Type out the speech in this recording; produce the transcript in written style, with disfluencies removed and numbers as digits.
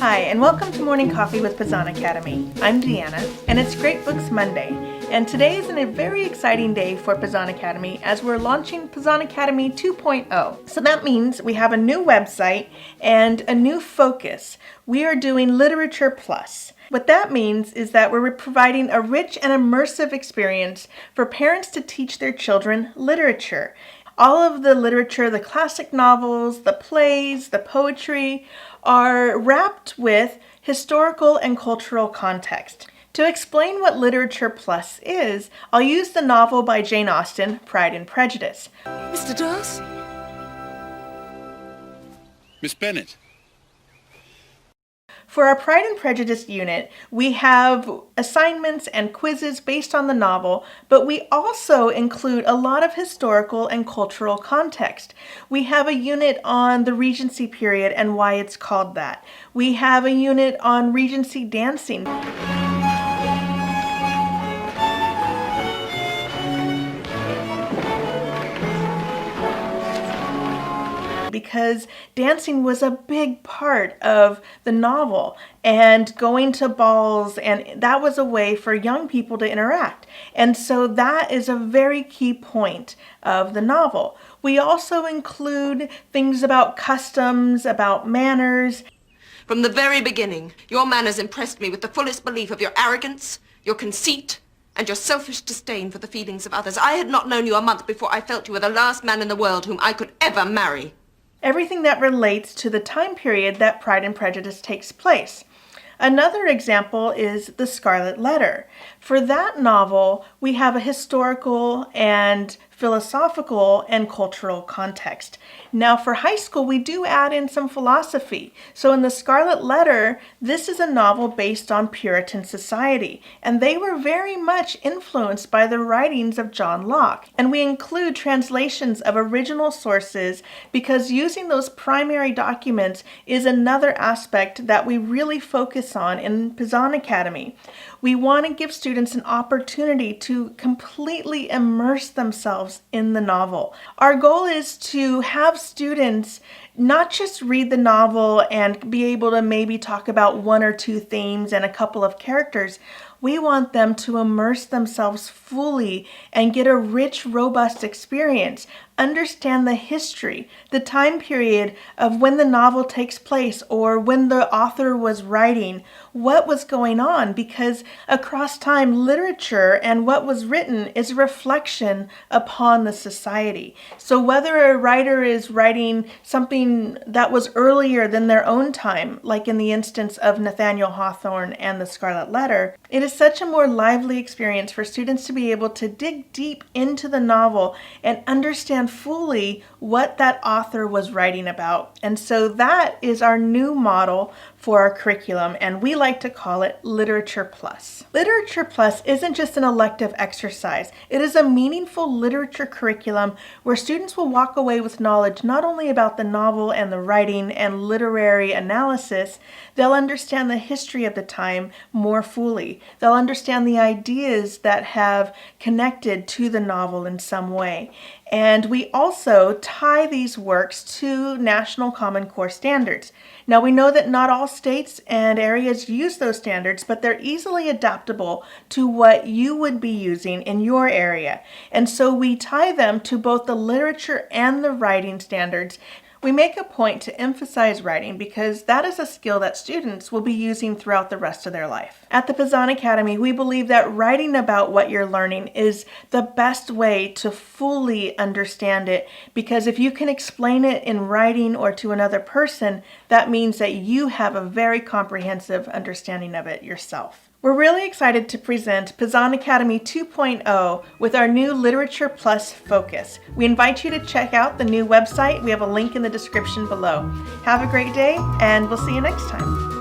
Hi, and welcome to Morning Coffee with Pisan Academy. I'm Deanna, and it's Great Books Monday. And today is a very exciting day for Pisan Academy as we're launching Pisan Academy 2.0. So that means we have a new website and a new focus. We are doing Literature Plus. What that means is that we're providing a rich and immersive experience for parents to teach their children literature. All of the literature, the classic novels, the plays, the poetry, are wrapped with historical and cultural context. To explain what Literature Plus is, I'll use the novel by Jane Austen, Pride and Prejudice. Mr. Darcy? Miss Bennet. For our Pride and Prejudice unit, we have assignments and quizzes based on the novel, but we also include a lot of historical and cultural context. We have a unit on the Regency period and why it's called that. We have a unit on Regency dancing. Because dancing was a big part of the novel and going to balls, and that was a way for young people to interact. And so that is a very key point of the novel. We also include things about customs, about manners. From the very beginning, your manners impressed me with the fullest belief of your arrogance, your conceit, and your selfish disdain for the feelings of others. I had not known you a month before I felt you were the last man in the world whom I could ever marry. Everything that relates to the time period that Pride and Prejudice takes place. Another example is The Scarlet Letter. For that novel, we have a historical and philosophical and cultural context. Now for high school, we do add in some philosophy. So in The Scarlet Letter, this is a novel based on Puritan society, and they were very much influenced by the writings of John Locke. And we include translations of original sources because using those primary documents is another aspect that we really focus on in Pisan Academy. We want to give students an opportunity to completely immerse themselves in the novel. Our goal is to have students not just read the novel and be able to maybe talk about one or two themes and a couple of characters. We want them to immerse themselves fully and get a rich, robust experience, understand the history, the time period of when the novel takes place or when the author was writing, what was going on, because across time, literature and what was written is a reflection upon the society. So whether a writer is writing something that was earlier than their own time, like in the instance of Nathaniel Hawthorne and The Scarlet Letter, it is such a more lively experience for students to be able to dig deep into the novel and understand fully what that author was writing about. And so that is our new model for our curriculum, and we like to call it Literature Plus. Literature Plus isn't just an elective exercise. It is a meaningful literature curriculum where students will walk away with knowledge not only about the novel and the writing and literary analysis, they'll understand the history of the time more fully. They'll understand the ideas that have connected to the novel in some way. And we also tie these works to National Common Core standards. Now we know that not all states and areas use those standards, but they're easily adaptable to what you would be using in your area. And so we tie them to both the literature and the writing standards. We make a point to emphasize writing because that is a skill that students will be using throughout the rest of their life. At the Pisan Academy, we believe that writing about what you're learning is the best way to fully understand it, because if you can explain it in writing or to another person, that means that you have a very comprehensive understanding of it yourself. We're really excited to present Pisan Academy 2.0 with our new Literature Plus focus. We invite you to check out the new website. We have a link in the description below. Have a great day, and we'll see you next time.